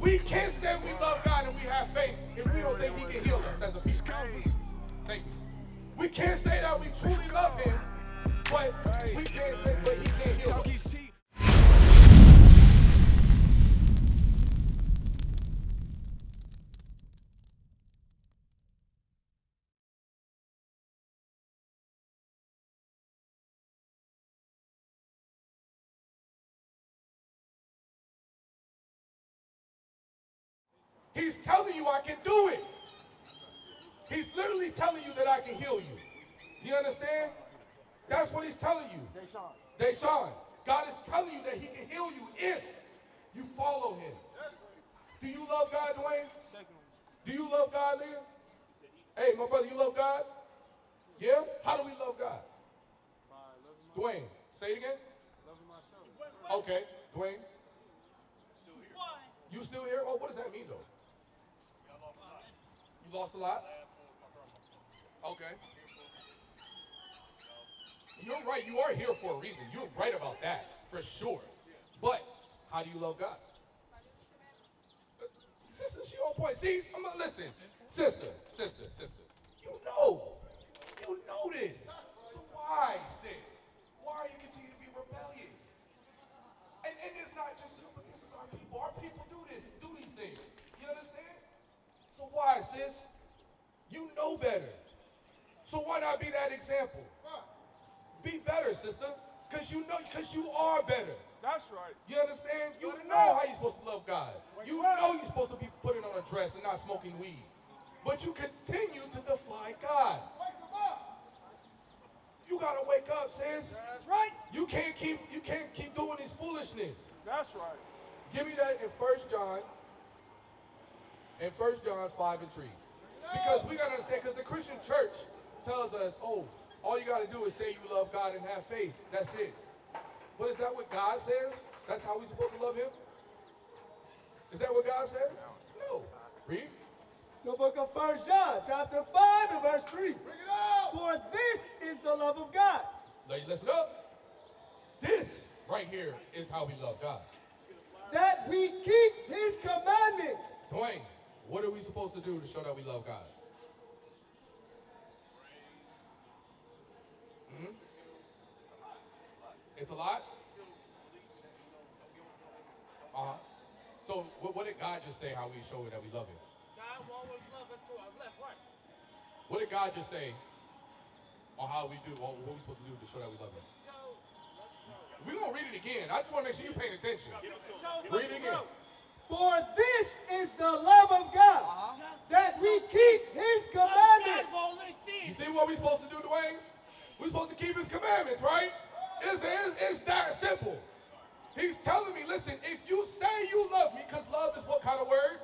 We can't say we love God and we have faith if we don't think he can heal us as a people. Thank you. We can't say that we truly love him, but we can't say but he can't heal us. He's telling you I can do it. He's literally telling you that I can heal you. You understand? That's what he's telling you. Deshaun. God is telling you that he can heal you if you follow him. Do you love God, Dwayne? Do you love God, Leah? Hey, my brother, you love God? Yeah? How do we love God? Dwayne, say it again. Okay, Dwayne. You still here? Oh, what does that mean, though? You lost a lot? Okay. You're right. You are here for a reason. You're right about that, for sure. But how do you love God? Sister, she on point. See, listen. Sister. You know this. So why, sis? Why are you continue to be rebellious? And it's not just you, but this is our people. Our people do these things. You understand? So why, sis? You know better. So why not be that example? Be better, sister. Because you are better. That's right. You understand? You know how you're supposed to love God. You know you're supposed to be putting on a dress and not smoking weed. But you continue to defy God. You gotta wake up, sis. That's right. You can't keep doing this foolishness. That's right. Give me that in 1 John. In 1 John 5 and 3. Because we gotta understand, because the Christian church tells us, oh, all you gotta do is say you love God and have faith. That's it. But is that what God says? That's how we're supposed to love him? Is that what God says? No. Read. The book of 1 John, chapter 5 and verse 3. Bring it out. For this is the love of God. Listen up. This right here is how we love God. That we keep his commandments. Dwayne, what are we supposed to do to show that we love God? It's a lot? Uh-huh. So what did God just say how we show that we love him? God will always love us to our left, right. What did God just say on how we do, what we're supposed to do to show that we love him? We're going to read it again. I just want to make sure you're paying attention. Read it again. For this is the love of God, that we keep his commandments. You see what we're supposed to do, Dwayne? We're supposed to keep his commandments, right? It's that simple. He's telling me, listen, if you say you love me, because love is what kind of word?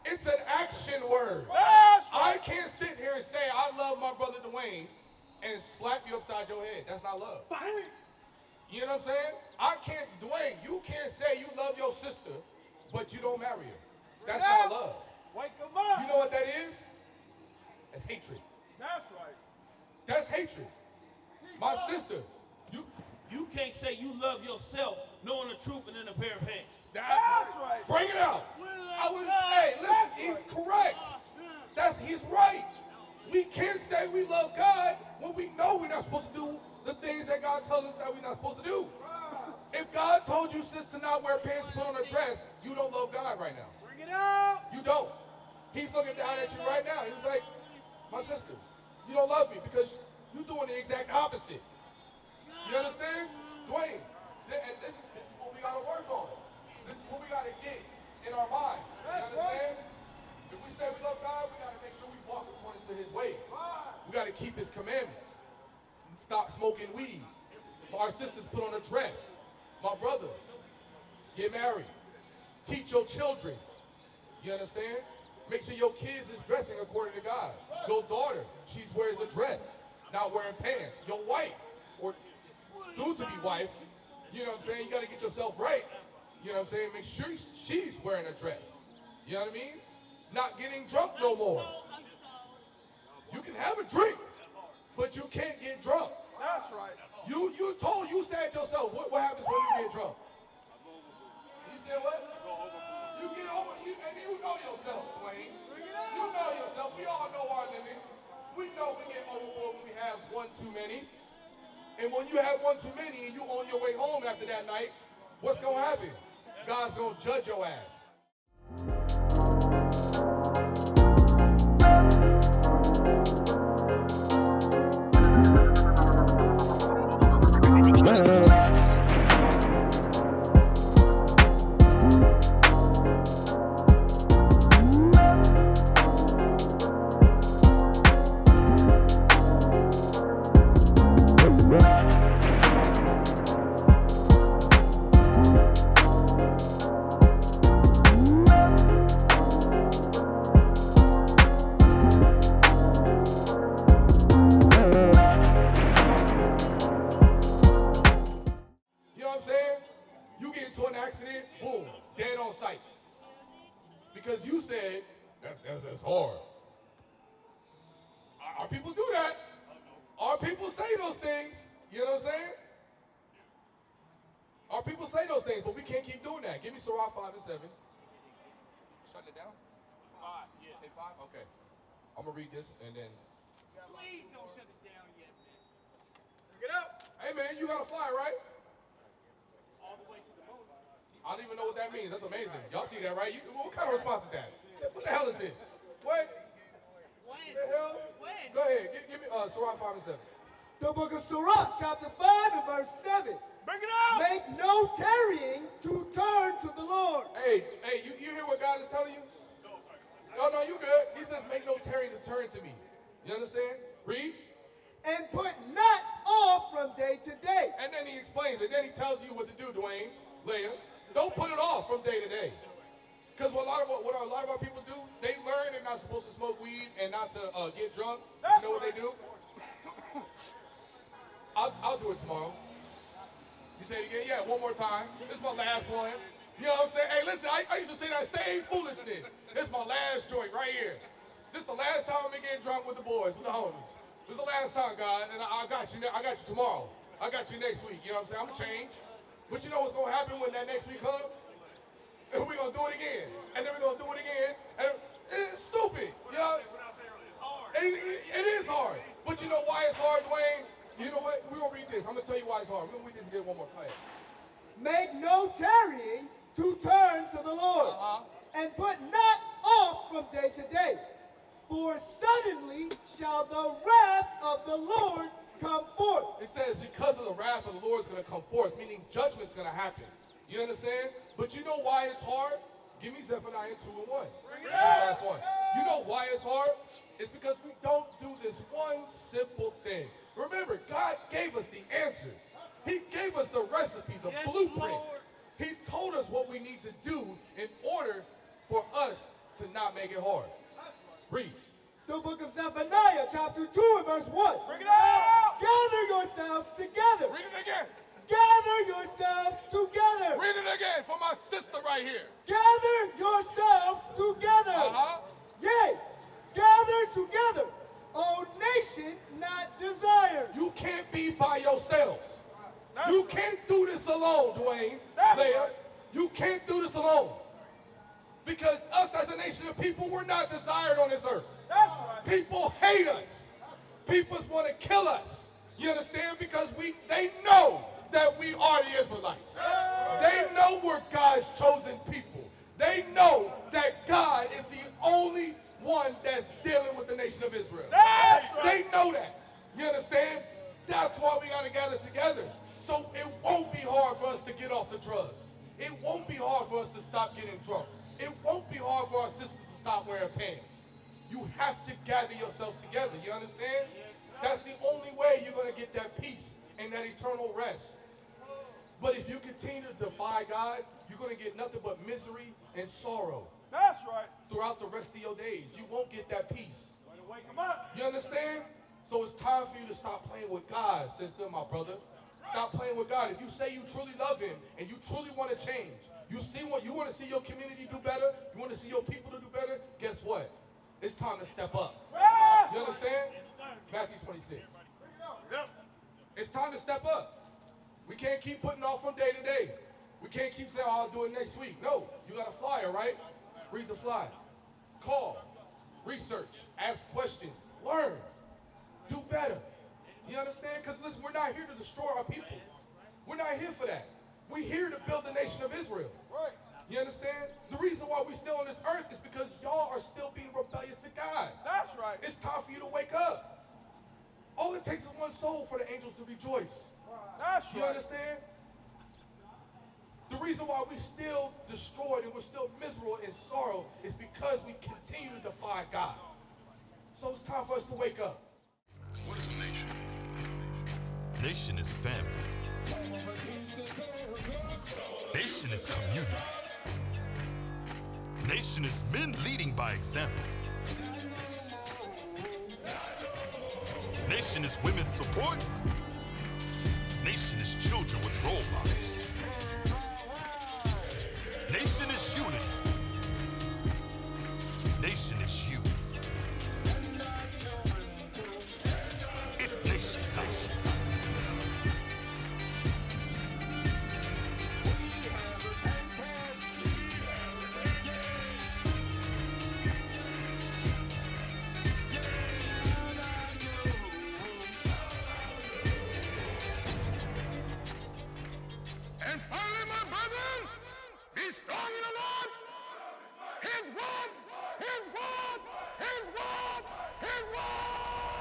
It's an action word. I can't sit here and say I love my brother Dwayne and slap you upside your head. That's not love. You know what I'm saying? I can't, Dwayne, you can't say you love your sister, but you don't marry her. That's not love. Wake them up. You know what that is? That's hatred. That's right. That's hatred. My sister, you can't say you love yourself knowing the truth and in a pair of pants. That's right. Bring it out. Hey, listen, he's correct. He's right. We can't say we love God when we know we're not supposed to do the things that God tells us that we're not supposed to do. If God told you, sis, to not wear pants, put on a dress, you don't love God right now. Bring it out. You don't. He's looking down at you right now. He's like, my sister, you don't love me because you're doing the exact opposite. You understand? Dwayne, and this is what we got to work on. This is what we got to get in our minds. You understand? If we say we love God, we got to make sure we walk according to his ways. We got to keep his commandments. Stop smoking weed. Our sisters put on a dress. My brother, get married. Teach your children. You understand? Make sure your kids is dressing according to God. Your daughter, she wears a dress, not wearing pants. Your wife, or soon-to-be wife, you know what I'm saying? You got to get yourself right. You know what I'm saying? Make sure she's wearing a dress. You know what I mean? Not getting drunk no more. You can have a drink, but you can't get drunk. That's right. You said yourself, what happens when you get drunk? You said what? You get over, And when you have one too many and you on your way home after that night, what's going to happen? God's going to judge your ass. Because you said, that's hard. Our people do that. Our people say those things. You know what I'm saying? Our people say those things, but we can't keep doing that. Give me Sirach 5 and 7. Shut it down? 5, yeah. Hey, 5? Okay. I'm going to read this and then. Please don't shut it down yet, man. Bring it up. Hey, man, you got to fly, right? All the way to the moon. I don't even know what that means. That's amazing. Y'all see that, right? What kind of response is that? What the hell is this? What? When? The hell? When? Go ahead. Give me Sirach 5 and 7. The book of Sirach, chapter 5 and verse 7. Bring it up. Make no tarrying to turn to the Lord. Hey, you hear what God is telling you? No, you good. He says, make no tarrying to turn to me. You understand? Read. And put not off from day to day. And then he explains it. Then he tells you what to do, Dwayne, Leah. Don't put it off from day to day. Because what a lot of our people do, they learn they're not supposed to smoke weed and not to get drunk. You know what they do? I'll do it tomorrow. You say it again? Yeah, one more time. This is my last one. You know what I'm saying? Hey, listen, I used to say that same foolishness. This is my last joint right here. This is the last time I'm going to get drunk with the boys, with the homies. This is the last time, God, and I got you tomorrow. I got you next week. You know what I'm saying? I'm going to change. But you know what's going to happen when that next week comes? And we're going to do it again. And then we're going to do it again. And it's stupid. You know? It is hard. But you know why it's hard, Dwayne? You know what? We're going to read this. I'm going to tell you why it's hard. We're going to read this again one more time. Make no tarrying to turn to the Lord. And put not off from day to day. For suddenly shall the wrath of the Lord come forth. It says because of the wrath of the Lord is going to come forth, meaning judgment's going to happen. You understand? But you know why it's hard? Give me Zephaniah 2 and 1. Last one. You know why it's hard? It's because we don't do this one simple thing. Remember, God gave us the answers. He gave us the recipe, the blueprint. Lord. He told us what we need to do in order for us to not make it hard. Read. The book of Zephaniah, chapter 2 and verse 1. Bring it out. Gather yourselves together. Read it again. Gather yourselves together. Read it again for my sister right here. Gather yourselves together. Yea, gather together, O nation not desired. You can't be by yourselves. You can't do this alone, Dwayne, Leah. You can't do this alone. Because us as a nation of people, we're not desired on this earth. That's right. People hate us. People want to kill us. You understand? Because they know that we are the Israelites. They know we're God's chosen people. They know that God is the only one that's dealing with the nation of Israel. That's right. They know that. You understand? That's why we got to gather together. So it won't be hard for us to get off the drugs. It won't be hard for us to stop getting drunk. It won't be hard for our sisters to stop wearing pants. You have to gather yourself together. You understand? That's the only way you're going to get that peace and that eternal rest. But if you continue to defy God, you're going to get nothing but misery and sorrow. That's right. Throughout the rest of your days. You won't get that peace. Wake them up. You understand? So it's time for you to stop playing with God, sister, my brother. Stop playing with God. If you say you truly love him and you truly want to change, you want to see your community do better, you want to see your people to do better, guess what? It's time to step up. You understand? Matthew 26. It's time to step up. We can't keep putting off from day to day. We can't keep saying, oh, I'll do it next week. No, you got a flyer, right? Read the flyer. Call. Research. Ask questions. Learn. Do better. You understand? Because listen, we're not here to destroy our people. We're not here for that. We're here to build the nation of Israel. Right. You understand? The reason why we're still on this earth is because y'all are still being rebellious to God. That's right. It's time for you to wake up. All it takes is one soul for the angels to rejoice. That's You right. understand? The reason why we're still destroyed and we're still miserable in sorrow is because we continue to defy God. So it's time for us to wake up. What is a nation? Nation is family. Nation is community. Nation is men leading by example. Nation is women's support. Nation is children with role models. Nation is unity. Nation is you. It's nation time. And finally, my brethren, be strong in the Lord. His word, his word, his word, his word.